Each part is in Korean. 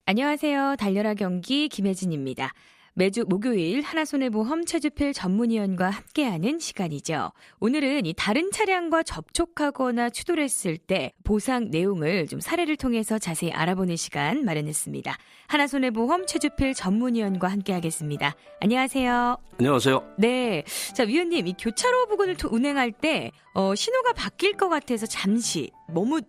안녕하세요. 달려라 경기 김혜진입니다. 매주 목요일 하나손해보험 최주필 전문위원과 함께하는 시간이죠. 오늘은 이 다른 차량과 접촉하거나 추돌 했을 때 보상 내용을 좀 사례를 통해서 자세히 알아보는 시간 마련했습니다. 하나손해보험 최주필 전문위원과 함께하겠습니다. 안녕하세요. 안녕하세요. 네. 자, 위원님, 이 교차로 부근을 운행할 때 신호가 바뀔 것 같아서 잠시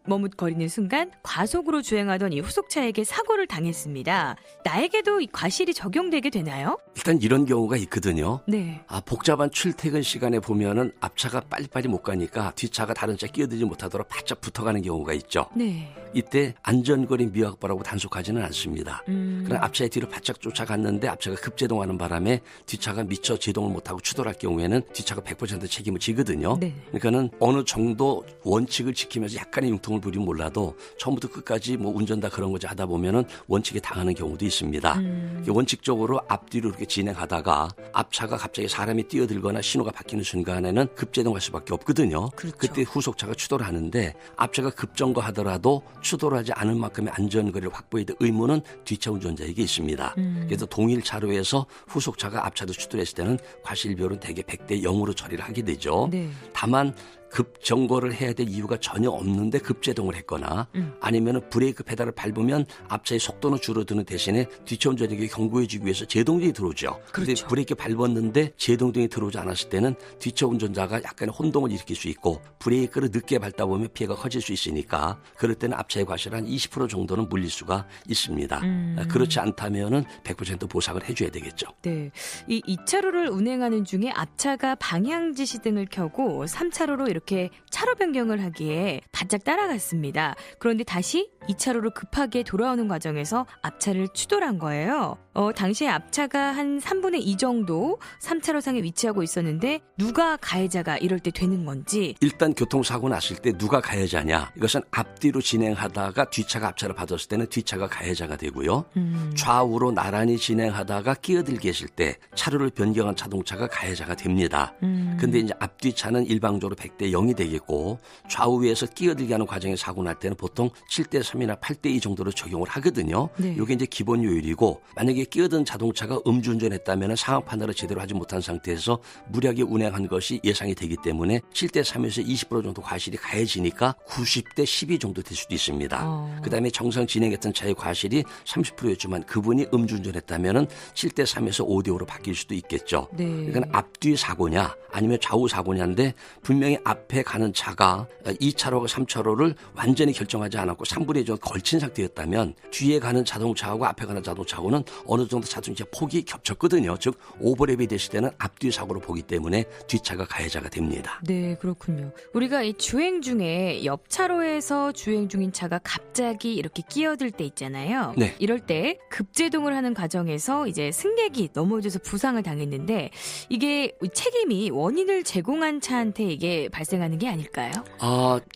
머뭇거리는 순간 과속으로 주행하던 이 후속차에게 사고를 당했습니다. 나에게도 이 과실이 적용되게 되나요? 일단 이런 경우가 있거든요. 네. 복잡한 출퇴근 시간에 보면은 앞차가 빨리빨리 못 가니까 뒷차가 다른 차 끼어들지 못하도록 바짝 붙어가는 경우가 있죠. 네. 이때 안전거리 미확보라고 단속하지는 않습니다. 그러나 앞차의 뒤로 바짝 쫓아갔는데 앞차가 급제동하는 바람에 뒷차가 미처 제동을 못하고 추돌할 경우에는 뒷차가 100% 책임을 지거든요. 네. 그러니까는 어느 정도 원칙을 지키면서 약간의 융통을 부리면 몰라도 처음부터 끝까지 운전 다 그런 거지 하다 보면은 원칙에 당하는 경우도 있습니다. 원칙적으로 앞뒤로 이렇게 진행하다가 앞차가 갑자기 사람이 뛰어들거나 신호가 바뀌는 순간에는 급제동할 수밖에 없거든요. 그렇죠. 그때 후속차가 추돌하는데 앞차가 급정거하더라도 추돌하지 않은 만큼의 안전거리를 확보해야 될 의무는 뒷차 운전자에게 있습니다. 그래서 동일 차로에서 후속차가 앞차도 추돌했을 때는 과실비율은 대개 100대 0으로 처리를 하게 되죠. 네. 다만 급정거를 해야 될 이유가 전혀 없는데 급제동을 했거나 아니면 브레이크 페달을 밟으면 앞차의 속도는 줄어드는 대신에 뒷차 운전자에게 경고해주기 위해서 제동등이 들어오죠. 그런데 그렇죠. 브레이크 밟았는데 제동등이 들어오지 않았을 때는 뒷차 운전자가 약간의 혼동을 일으킬 수 있고 브레이크를 늦게 밟다 보면 피해가 커질 수 있으니까 그럴 때는 앞차의 과실 한 20% 정도는 물릴 수가 있습니다. 그렇지 않다면은 100% 보상을 해줘야 되겠죠. 네. 이 2차로를 운행하는 중에 앞차가 방향지시등을 켜고 3차로로 이렇게 차로 변경을 하기에 바짝 따라갔습니다. 그런데 다시 2차로로 급하게 돌아오는 과정에서 앞차를 추돌한 거예요. 당시에 앞차가 한 3분의 2 정도 3차로상에 위치하고 있었는데 누가 가해자가 이럴 때 되는 건지. 일단 교통사고 났을 때 누가 가해자냐. 이것은 앞뒤로 진행하다가 뒷차가 앞차를 받았을 때는 뒷차가 가해자가 되고요. 좌우로 나란히 진행하다가 끼어들게 했을 때 차로를 변경한 자동차가 가해자가 됩니다. 근데 이제 앞뒤차는 일방적으로 100대 0이 되겠고 좌우에서 끼어들게 하는 과정에 사고 날 때는 보통 7대 3이나 8대 2 정도로 적용을 하거든요. 네. 이게 이제 기본 요율이고 만약에 끼어든 자동차가 음주운전했다면 상황 판단을 제대로 하지 못한 상태에서 무리하게 운행한 것이 예상이 되기 때문에 7대 3에서 20% 정도 과실이 가해지니까 90대 12 정도 될 수도 있습니다. 그다음에 정상 진행했던 차의 과실이 30%였지만 그분이 음주운전했다면 7대 3에서 5대 5로 바뀔 수도 있겠죠. 네. 그러니까 앞뒤 사고냐 아니면 좌우 사고냐인데 분명히 앞에 가는 차가 2차로와 3차로를 완전히 결정하지 않았고 3분의 2 정도 걸친 상태였다면 뒤에 가는 자동차하고 앞에 가는 자동차하고는 어느 정도 자동차 폭이 겹쳤거든요. 즉 오버랩이 됐을 때는 앞뒤 사고로 보기 때문에 뒷차가 가해자가 됩니다. 네, 그렇군요. 우리가 이 주행 중에 옆 차로에서 주행 중인 차가 갑자기 이렇게 끼어들 때 있잖아요. 네. 이럴 때 급제동을 하는 과정에서 이제 승객이 넘어져서 부상을 당했는데 이게 책임이 원인을 제공한 차한테 이게 발생하는 게 아닐까요?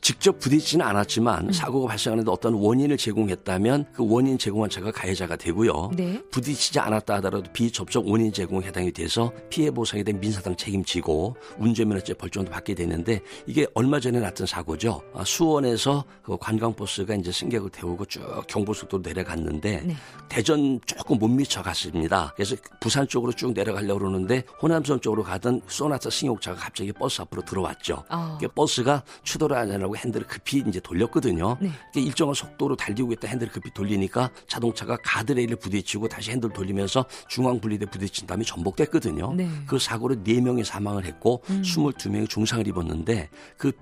직접 부딪히지는 않았지만 사고가 발생하는데 어떤 원인을 제공했다면 그 원인 제공한 차가 가해자가 되고요. 네. 부딪히지 않았다 하더라도 비접촉 원인 제공에 해당이 돼서 피해 보상에 대한 민사상 책임지고 운전면허죄 벌점도 받게 되는데 이게 얼마 전에 났던 사고죠. 수원에서 그 관광버스가 이제 승객을 태우고 쭉 경부속도로 내려갔는데 네. 대전 조금 못 미쳐 갔습니다. 그래서 부산 쪽으로 쭉 내려가려고 그러는데 호남선 쪽으로 가던 소나타 승용차가 갑자기 버스 앞으로 들어왔죠. 그러니까 버스가 추돌을 하려고 핸들을 급히 이제 돌렸거든요. 네. 그러니까 일정한 속도로 달리고 있다 핸들을 급히 돌리니까 자동차가 가드레일을 부딪히고 다시 핸들 돌리면서 중앙 분리대 부딪힌 다음에 전복됐거든요. 네. 그 사고로 4명이 사망을 했고 22명이 중상을 입었는데 그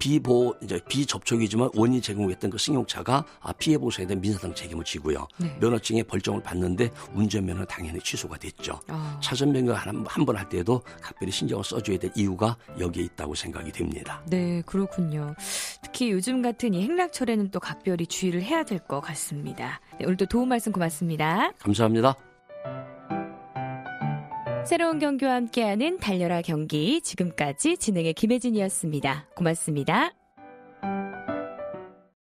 비접촉이지만 원인 제공했던 그 승용차가 피해 보상에 대한 민사상 책임을 지고요. 네. 면허증에 벌점을 받는데 운전면허는 당연히 취소가 됐죠. 차선 변경 한 번 할 때도 각별히 신경을 써줘야 될 이유가 여기에 있다고 생각이 됩니다. 네, 그렇군요. 특히 요즘 같은 이 행락철에는 또 각별히 주의를 해야 될 것 같습니다. 네, 오늘도 도움 말씀 고맙습니다. 감사합니다. 새로운 경기와 함께하는 달려라 경기, 지금까지 진행의 김혜진이었습니다. 고맙습니다.